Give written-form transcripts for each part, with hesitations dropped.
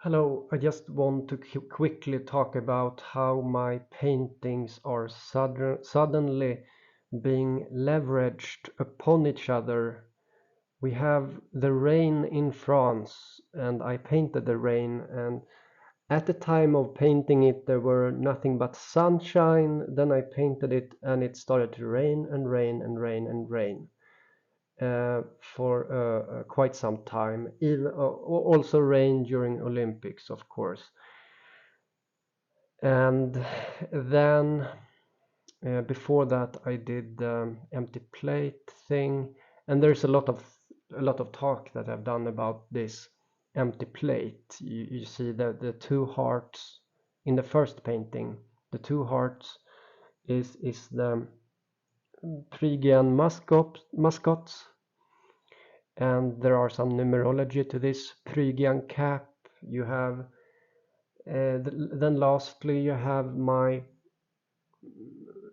Hello, I just want to quickly talk about how my paintings are suddenly being leveraged upon each other. We have the rain in France, and I painted the rain, and at the time of painting it, there were nothing but sunshine. Then I painted it, and it started to rain and rain and rain and rain for quite some time. Even also rain during Olympics, of course. And then before that, I did the empty plate thing, and there's a lot of talk that I've done about this empty plate. You see the two hearts in the first painting. The two hearts is the Phrygian mascots, and there are some numerology to this Phrygian cap. You have then lastly you have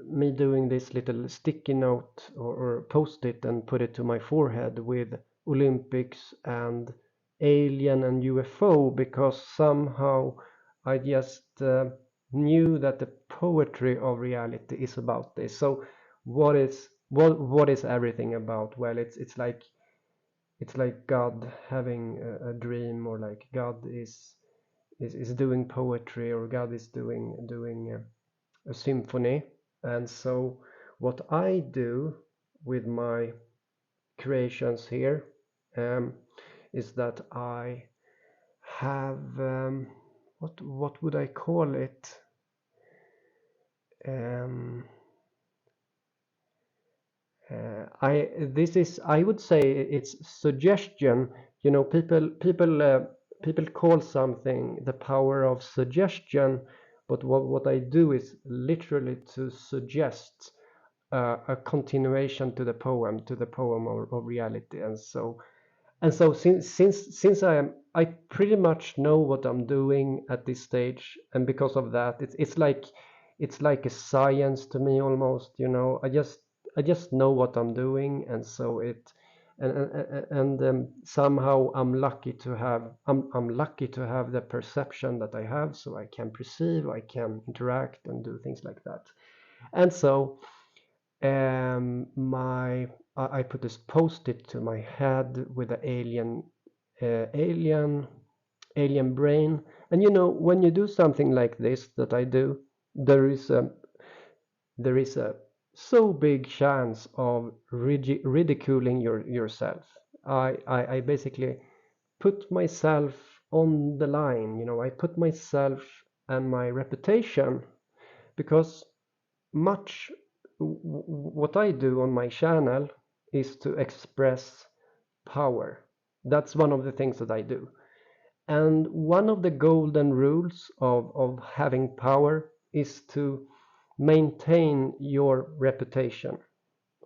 me doing this little sticky note or post-it and put it to my forehead with Olympics and alien and UFO, because somehow I just knew that the poetry of reality is about this. So what is everything about? Well, it's like God having a dream, or like God is doing poetry, or God is doing a symphony. And so what I do with my creations here um, is that I have what would I call it? Um, I would say it's suggestion. People call something the power of suggestion, but what I do is literally to suggest a continuation to the poem of reality. And so since I pretty much know what I'm doing at this stage, and because of that, it's like a science to me almost. I just know what I'm doing, and so it and somehow I'm lucky to have the perception that I have, so I can perceive, I can interact and do things like that. And so I put this post-it to my head with the alien brain. And when you do something like this that I do, there is a so big chance of ridiculing yourself. I basically put myself on the line. I put myself and my reputation, because much what I do on my channel is to express power. That's one of the things that I do. And one of the golden rules of having power is to maintain your reputation.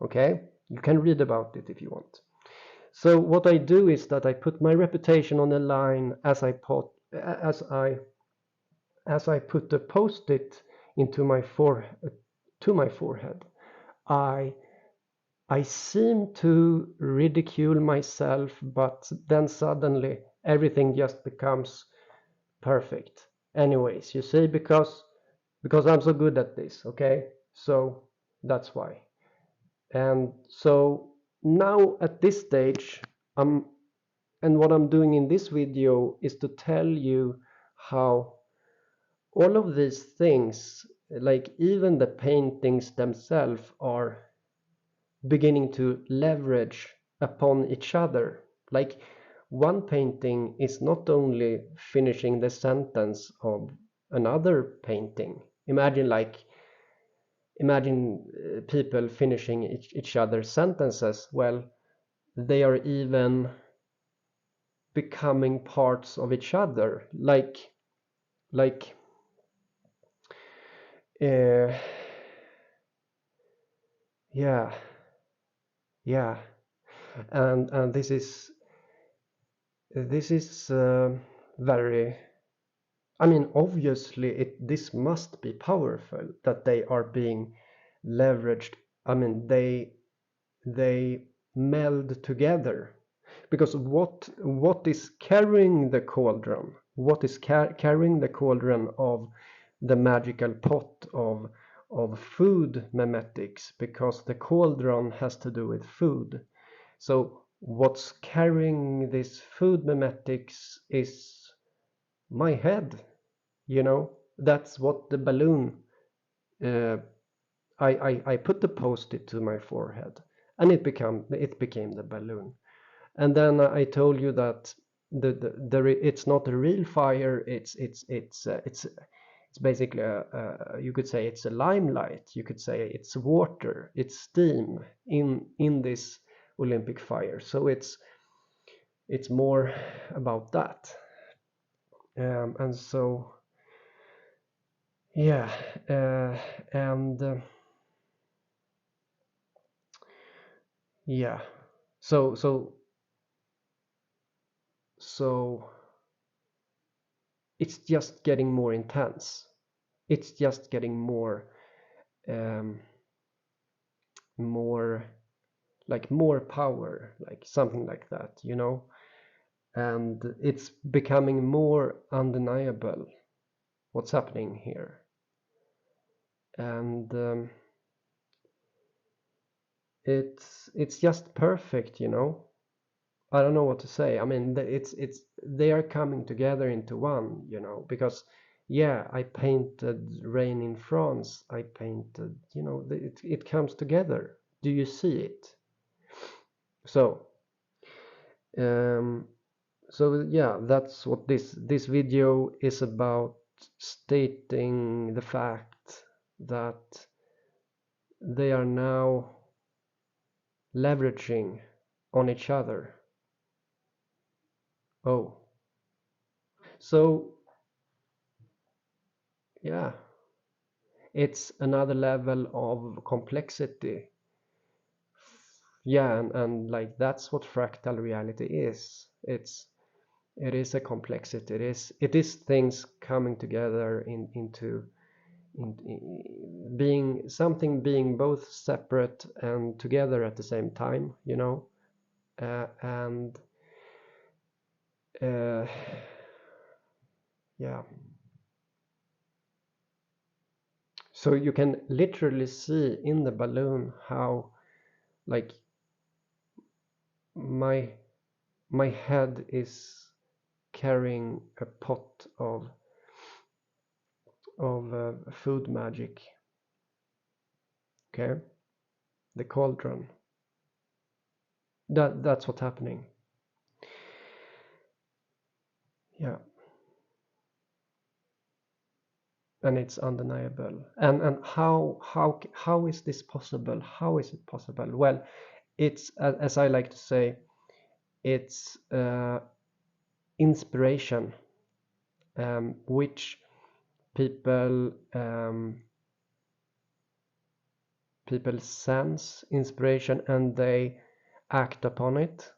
Okay? You can read about it if you want. So what I do is that I put my reputation on the line as I put the post-it into to my forehead. I I seem to ridicule myself, but then suddenly everything just becomes perfect. Anyways, you see, because I'm so good at this, okay? So that's why. And so now at this stage, and what I'm doing in this video is to tell you how all of these things, like even the paintings themselves, are beginning to leverage upon each other. Like, one painting is not only finishing the sentence of another painting. Imagine people finishing each other's sentences. Well, they are even becoming parts of each other. Like uh, yeah, yeah. And this is very, I mean, obviously this must be powerful that they are being leveraged. I mean, they meld together, because what is carrying the cauldron? what is carrying the cauldron of the magical pot of food memetics, because the cauldron has to do with food. So what's carrying this food memetics is my head, you know. That's what the balloon, uh, I put the post-it to my forehead, and it became the balloon. And then I told you that it's not a real fire. It's basically you could say it's a limelight. You could say it's water. It's steam in this Olympic fire. So it's more about that. And so yeah, and yeah. So so so it's just getting more intense. It's just getting um, more more power, like something like that, you know. And it's becoming more undeniable what's happening here. And it's just perfect, you know. I don't know what to say. I mean, it's they are coming together into one, you know, because yeah, I painted rain in France. I painted, you know, it comes together. Do you see it? So, um, so yeah, that's what this video is about, stating the fact that they are now leveraging on each other. Oh, so yeah, it's another level of complexity. Yeah, and like that's what fractal reality is. It is a complexity. It is things coming together into being something, being both separate and together at the same time, you know. And yeah, so you can literally see in the balloon how like my my head is carrying a pot of food magic. Okay, the cauldron. That's what's happening. Yeah, and it's undeniable. And how is this possible? How is it possible? Well, it's as I like to say, it's inspiration, which people people sense inspiration and they act upon it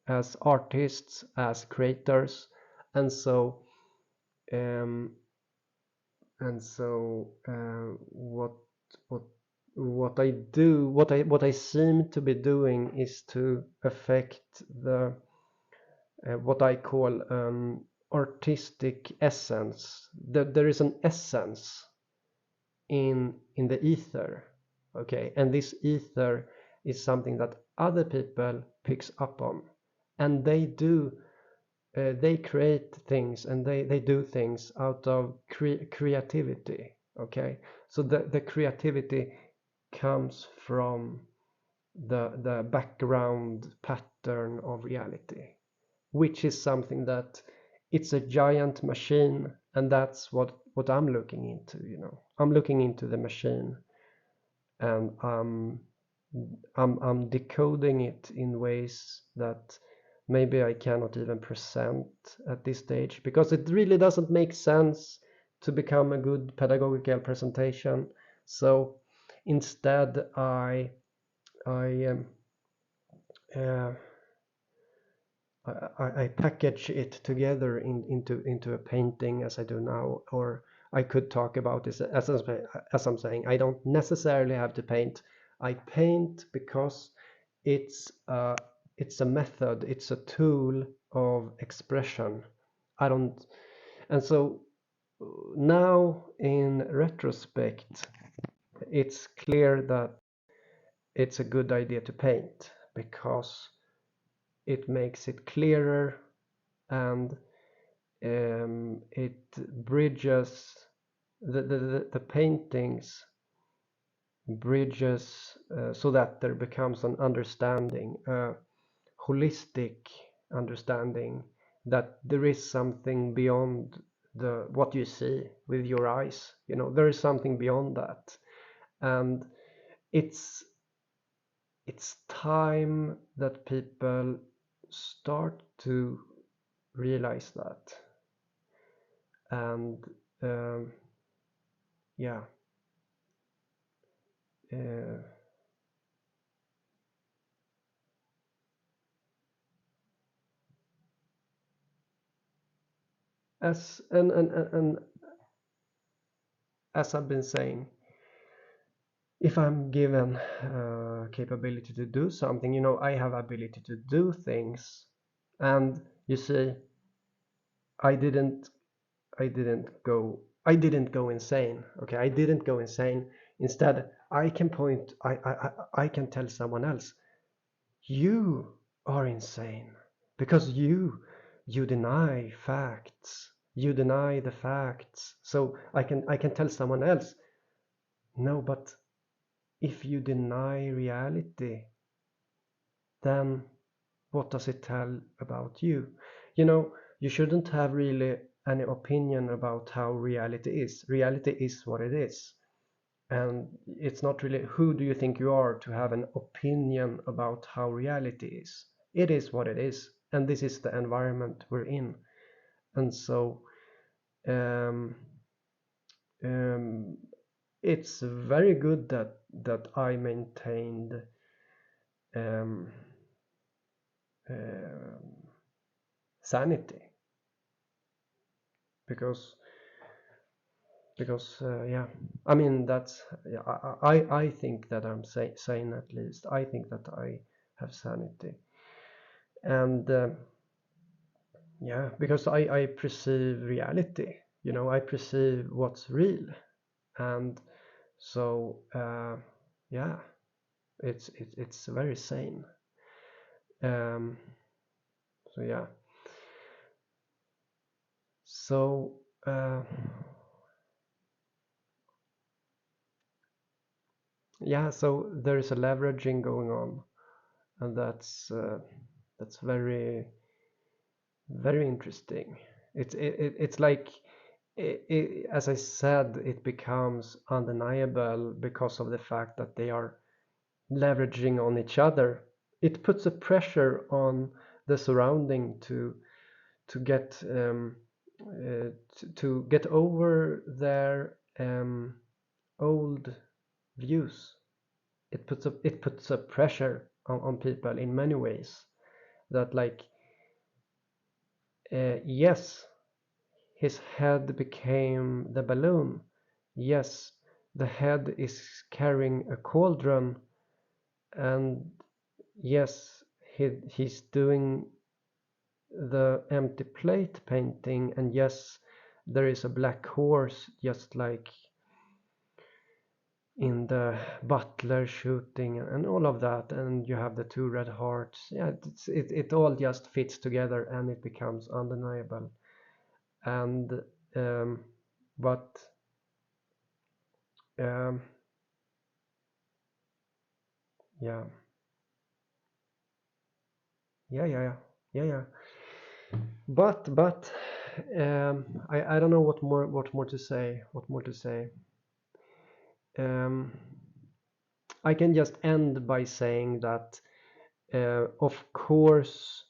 as artists, as creators, and so um, what what what I do, what I seem to be doing is to affect the what I call artistic essence. There is an essence in the ether, okay, and this ether is something that other people picks up on, and they create things, and they do things out of creativity, okay. So the creativity comes from the background pattern of reality, which is something that it's a giant machine, and that's what I'm looking into, you know. I'm looking into the machine, and I'm decoding it in ways that maybe I cannot even present at this stage, because it really doesn't make sense to become a good pedagogical presentation. So instead I uh, I package it together into a painting, as I do now. Or I could talk about this as I'm saying, I don't necessarily have to paint. I paint because it's a method, it's a tool of expression. I don't, and so now in retrospect, it's clear that it's a good idea to paint because it makes it clearer, and it bridges the paintings bridges so that there becomes an understanding, a holistic understanding that there is something beyond the what you see with your eyes. You know, there is something beyond that, and it's time that people start to realize that. And yeah, uh, as and as I've been saying, if I'm given capability to do something, you know, I have ability to do things. And you see, I didn't I didn't go insane. Okay, I didn't go insane. Instead, I can point, I can tell someone else, you are insane because you deny facts. You deny the facts. So I can tell someone else, no, but if you deny reality, then what does it tell about you? You know, you shouldn't have really any opinion about how reality is. Reality is what it is. And it's not really who do you think you are to have an opinion about how reality is. It is what it is. And this is the environment we're in. And so um, um, it's very good that I maintained um, um, sanity, because yeah, I mean, that's, yeah, I think that I'm sane, at least I think that I have sanity. And yeah, because I perceive reality, you know, I perceive what's real. And so yeah, it's very sane. um so yeah, so yeah, so there is a leveraging going on, and that's very very interesting. It's like as I said, it becomes undeniable because of the fact that they are leveraging on each other. It puts a pressure on the surrounding to get to get over their old views. It puts a pressure on people in many ways, that like yes, his head became the balloon. Yes, the head is carrying a cauldron, and yes, he's doing the empty plate painting, and yes, there is a black horse, just like in the butler shooting and all of that, and you have the two red hearts. Yeah, it all just fits together, and it becomes undeniable. And but um, yeah, yeah, yeah. But I don't know what more to say. What more to say? Um, I can just end by saying that, of course,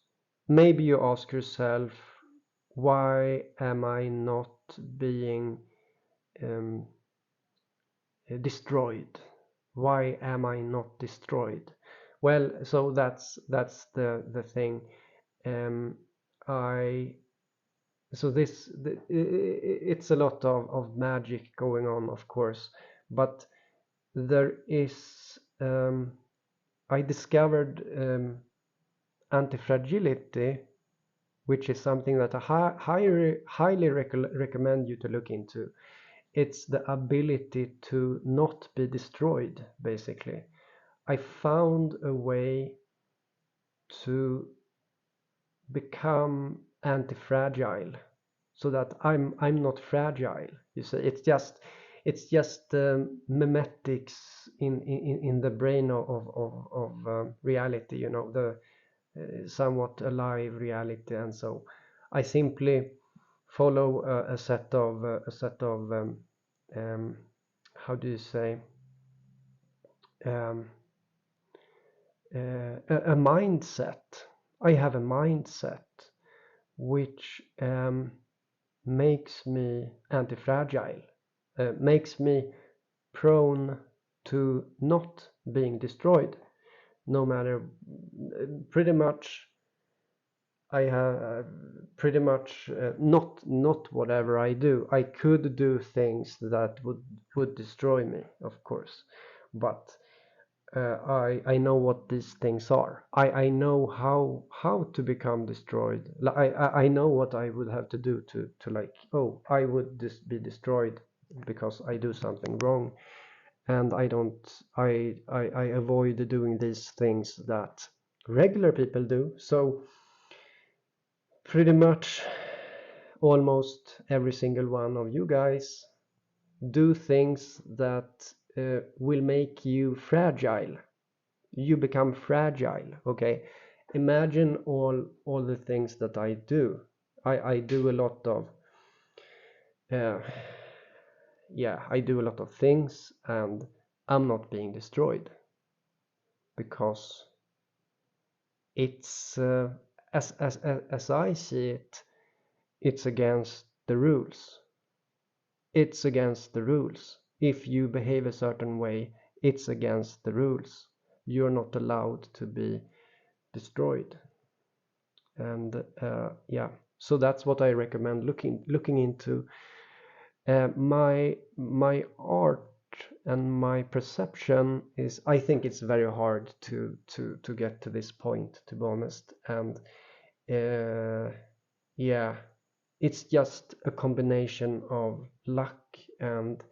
maybe you ask yourself, why am I not being um, destroyed? Why am I not destroyed? Well, so that's the thing. I so it's a lot of magic going on, of course, but there is I discovered anti-fragility which is something that I highly recommend you to look into. It's the ability to not be destroyed, basically. I found a way to become anti-fragile so that I'm not fragile. You see, it's just memetics in the brain of reality, you know, the somewhat alive reality. And so I simply follow a set of how do you say, um, a mindset. I have a mindset which makes me anti-fragile, makes me prone to not being destroyed, no matter. Pretty much I have pretty much not whatever I do. I could do things that would destroy me, of course, but I know what these things are. I know how to become destroyed. I know what I would have to do to like, oh, I would be destroyed because I do something wrong, and I avoid doing these things that regular people do. So pretty much almost every single one of you guys do things that will make you fragile. You become fragile. Okay, imagine all the things that I do. I do a lot of uh, yeah, I do a lot of things, and I'm not being destroyed because it's as I see it, it's against the rules. It's against the rules. If you behave a certain way, it's against the rules. You're not allowed to be destroyed. And yeah, so that's what I recommend looking into. My art and my perception is, I think it's very hard to get to this point, to be honest. And yeah, it's just a combination of luck and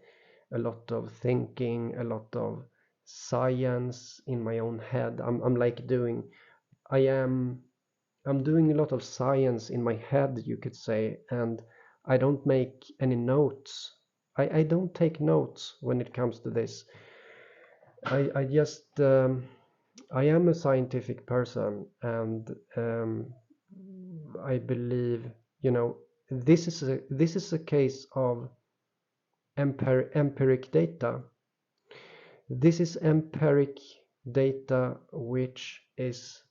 a lot of thinking, a lot of science in my own head. I'm like doing, I am I'm doing a lot of science in my head, you could say, and I don't make any notes. I don't take notes when it comes to this. I just I am a scientific person, and I believe, you know, this is a case of empiric data. This is empiric data which is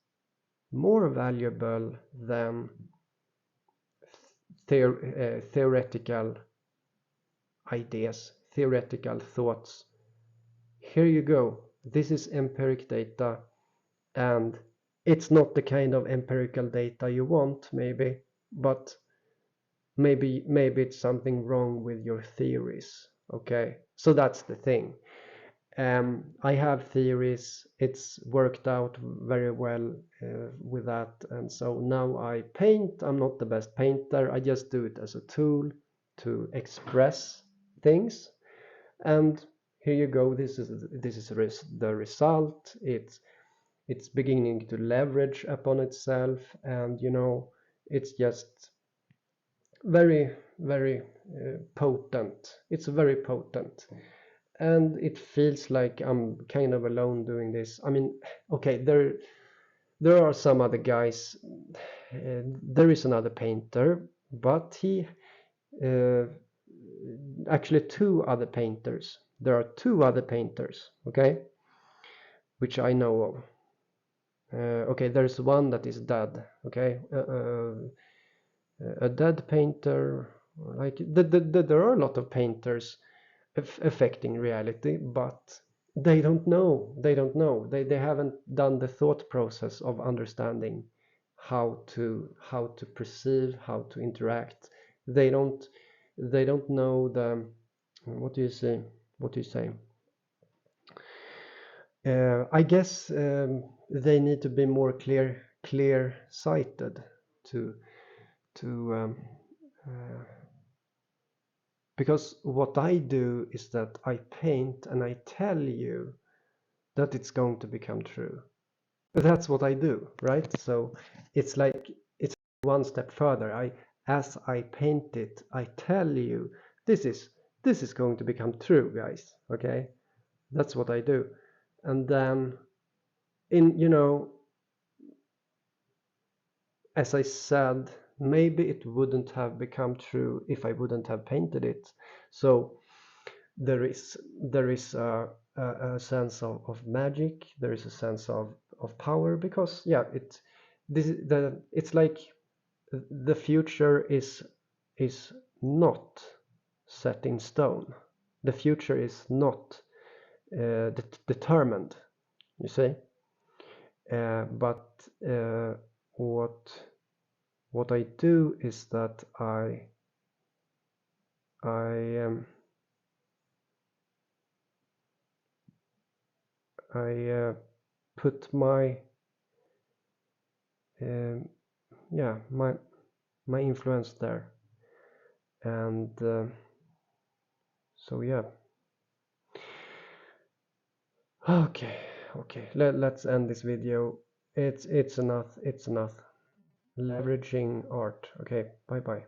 more valuable than theoretical ideas, theoretical thoughts. Here you go. This is empiric data, and it's not the kind of empirical data you want, maybe, but maybe it's something wrong with your theories. Okay, so that's the thing. I have theories. It's worked out very well with that, and so now I paint. I'm not the best painter. I just do it as a tool to express things. And here you go. This is the result. It's beginning to leverage upon itself, and you know, it's just very potent. It's very potent, and it feels like I'm kind of alone doing this. I mean, okay, there are some other guys. There is another painter, but he uh, actually two other painters. There are two other painters, okay, which I know of. Okay, there's one that is dead. Okay, a dead painter. Like there are a lot of painters affecting reality, but they don't know. They don't know. They haven't done the thought process of understanding how to perceive, how to interact. They don't know the, what do you say? What do you say? I guess they need to be more clear sighted to because what I do is that I paint and I tell you that it's going to become true. That's what I do, right? So it's like it's one step further. As I paint it, I tell you this is going to become true, guys. Okay, that's what I do. And then as I said, maybe it wouldn't have become true if I wouldn't have painted it. So there is a sense of magic. There is a sense of power, because it's like the future is not set in stone. The future is not determined, you see. But what I do is that I put my my influence there, and so yeah. Okay, let's end this video. It's enough. Leveraging art. Okay, bye bye.